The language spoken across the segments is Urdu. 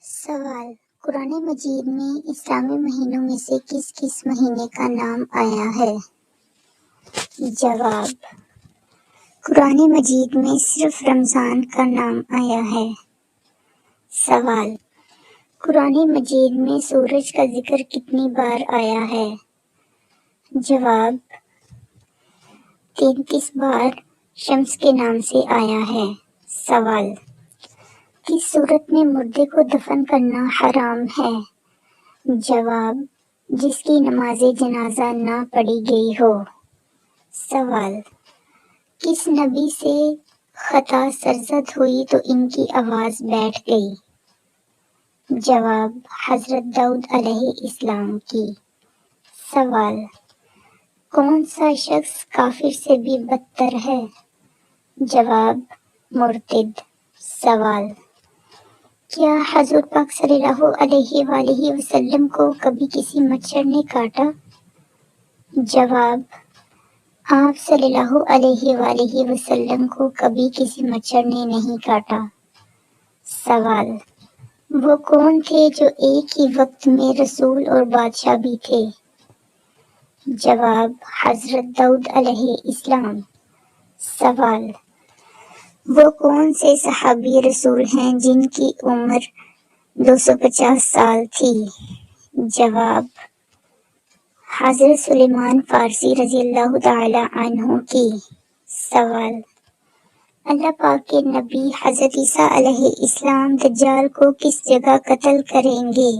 سوال: قرآن مجید میں اسلامی مہینوں میں سے کس کس مہینے کا نام آیا ہے؟ جواب: قرآن مجید میں صرف رمضان کا نام آیا ہے۔ سوال: قرآن مجید میں سورج کا ذکر کتنی بار آیا ہے؟ جواب: 33 بار شمس کے نام سے آیا ہے۔ سوال: کس صورت میں مردے کو دفن کرنا حرام ہے؟ جواب: جس کی نماز جنازہ نہ پڑھی گئی ہو۔ سوال: کس نبی سے خطا سرزد ہوئی تو ان کی آواز بیٹھ گئی؟ جواب: حضرت داؤد علیہ السلام کی۔ سوال: کون سا شخص کافر سے بھی بدتر ہے؟ جواب: مرتد۔ سوال: کیا حضور پاک صلی اللہ علیہ وآلہ وسلم کو کبھی کسی مچھر نے کاٹا؟ جواب: آپ صلی اللہ علیہ وآلہ وسلم کو کبھی کسی مچھر نے نہیں کاٹا۔ سوال: وہ کون تھے جو ایک ہی وقت میں رسول اور بادشاہ بھی تھے؟ جواب: حضرت داؤد علیہ السلام۔ سوال: وہ کون سے صحابی رسول ہیں جن کی عمر 250 سال تھی؟ جواب: حضرت سلیمان فارسی رضی اللہ تعالی عنہ کی۔ سوال: اللہ پاک کے نبی حضرت عیسیٰ علیہ السلام دجال کو کس جگہ قتل کریں گے؟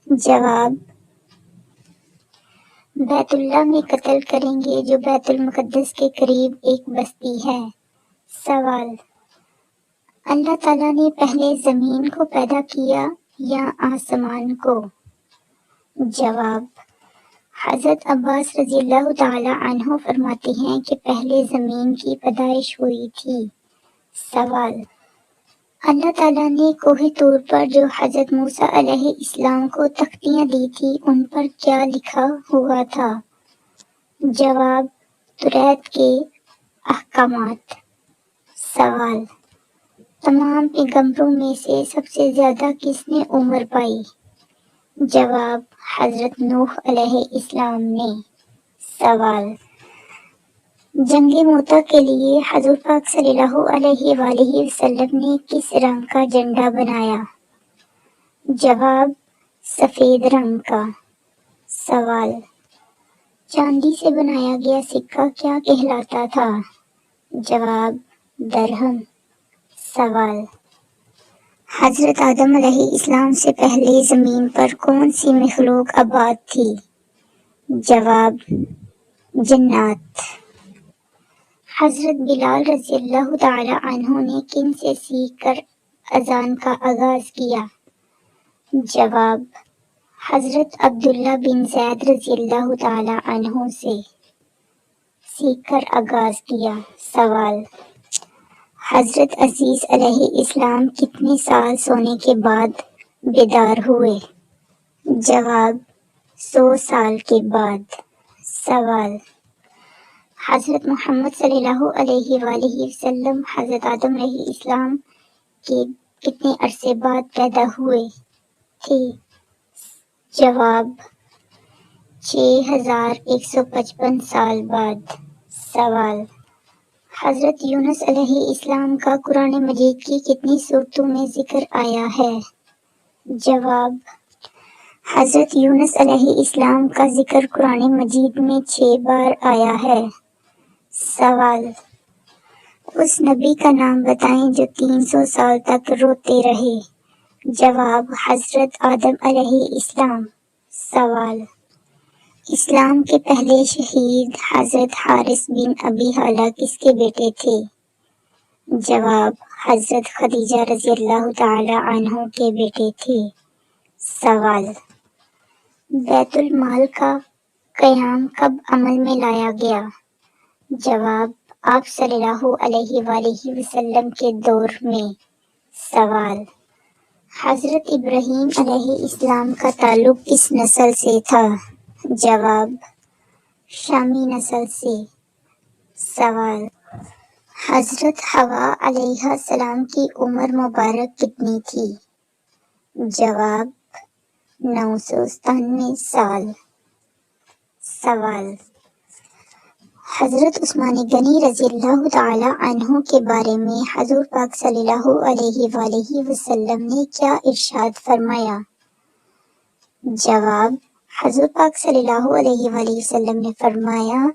جواب: بیت اللہ میں قتل کریں گے جو بیت المقدس کے قریب ایک بستی ہے۔ سوال: اللہ تعالیٰ نے پہلے زمین کو پیدا کیا یا آسمان کو؟ جواب: حضرت عباس رضی اللہ تعالی عنہ فرماتے ہیں کہ پہلے زمین کی پیدائش ہوئی تھی۔ سوال: اللہ تعالیٰ نے کوہ طور پر جو حضرت موسیٰ علیہ السلام کو تختیاں دی تھی ان پر کیا لکھا ہوا تھا؟ جواب: توریت کے احکامات۔ سوال: تمام پیغمبروں میں سے سب سے زیادہ کس نے عمر پائی؟ جواب: حضرت نوح علیہ السلام نے۔ سوال: جنگ موتا کے لیے حضور پاک صلی اللہ علیہ وآلہ وسلم نے کس رنگ کا جھنڈا بنایا؟ جواب: سفید رنگ کا۔ سوال: چاندی سے بنایا گیا سکہ کیا کہلاتا تھا؟ جواب: درہم۔ سوال: حضرت آدم علیہ السلام سے پہلے زمین پر کون سی مخلوق آباد تھی؟ جواب: جنات۔ حضرت بلال رضی اللہ تعالی عنہ نے کن سے سیکھ کر اذان کا آغاز کیا؟ جواب: حضرت عبداللہ بن زید رضی اللہ تعالی عنہ سے سیکھ کر آغاز کیا۔ سوال: حضرت عزیز علیہ السلام کتنے سال سونے کے بعد بیدار ہوئے؟ جواب: 100 سال کے بعد۔ سوال: حضرت محمد صلی اللہ علیہ وآلہ وسلم حضرت آدم علیہ السلام کے کتنے عرصے بعد پیدا ہوئے تھے؟ جواب: 6155 سال بعد۔ سوال: حضرت یونس علیہ السلام کا قرآن مجید کی کتنی صورتوں میں ذکر آیا ہے؟ جواب: حضرت یونس علیہ السلام کا ذکر قرآن مجید میں 6 بار آیا ہے۔ سوال: اس نبی کا نام بتائیں جو 300 سال تک روتے رہے۔ جواب: حضرت آدم علیہ السلام۔ سوال: اسلام کے پہلے شہید حضرت حارث بن ابی حالہ کس کے بیٹے تھے؟ جواب: حضرت خدیجہ رضی اللہ تعالی عنہ کے بیٹے تھے۔ سوال: بیت المال کا قیام کب عمل میں لایا گیا؟ جواب: آپ صلی اللہ علیہ وآلہ وسلم کے دور میں۔ سوال: حضرت ابراہیم علیہ السلام کا تعلق کس نسل سے تھا؟ جواب: شامی نسل سے۔ سوال: حضرت حوا علیہ السلام کی عمر مبارک کتنی تھی؟ جواب 997 سال۔ سوال: حضرت عثمان غنی رضی اللہ تعالی عنہ کے بارے میں حضور پاک صلی اللہ علیہ وآلہ وسلم نے کیا ارشاد فرمایا؟ جواب: حضور پاک صلی اللہ علیہ وآلہ وسلم نے فرمایا،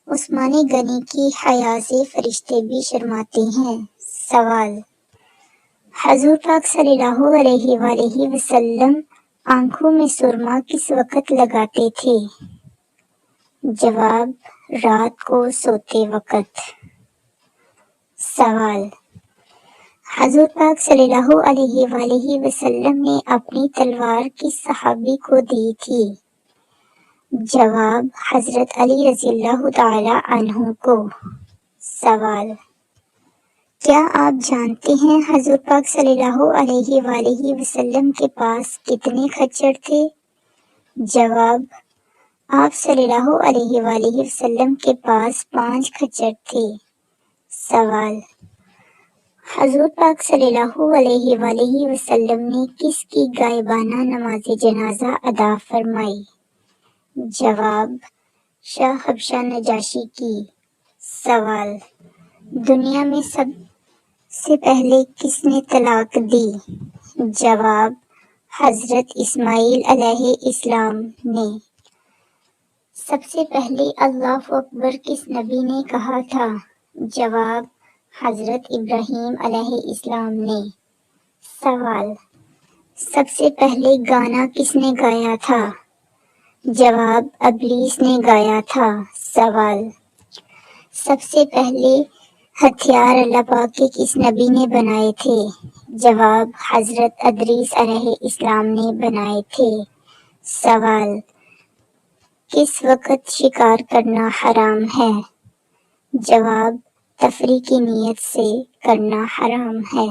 عثمان غنی کی حیا سے فرشتے بھی شرماتے ہیں۔ سوال: حضور پاک صلی اللہ علیہ وآلہ وسلم آنکھوں میں سرما کس وقت لگاتے تھے؟ جواب: رات کو سوتے وقت۔ سوال: حضور پاک صلی اللہ علیہ وآلہ وسلم نے اپنی تلوار کس صحابی کو دی تھی؟ جواب: حضرت علی رضی اللہ تعالی عنہ کو۔ سوال: کیا آپ جانتے ہیں حضور پاک صلی اللہ علیہ وآلہ وسلم کے پاس کتنے خچر تھے؟ جواب: آپ صلی اللہ علیہ وآلہ وسلم کے پاس 5 خچر تھے۔ سوال: حضور پاک صلی اللہ علیہ وآلہ وسلم نے کس کی غائبانہ نماز جنازہ ادا فرمائی؟ جواب: شاہ حبشہ نجاشی کی۔ سوال: دنیا میں سب سے پہلے کس نے طلاق دی؟ جواب: حضرت اسماعیل علیہ السلام نے۔ سب سے پہلے اللہ اکبر کس نبی نے کہا تھا؟ جواب: حضرت ابراہیم علیہ السلام نے۔ سوال: سب سے پہلے گانا کس نے گایا تھا؟ جواب: ابلیس نے گایا تھا۔ سوال: سب سے پہلے ہتھیار اللہ پاک کے کس نبی نے بنائے تھے؟ جواب: حضرت ادریس علیہ السلام نے بنائے تھے۔ سوال: کس وقت شکار کرنا حرام ہے؟ جواب: تفریح کی نیت سے کرنا حرام ہے۔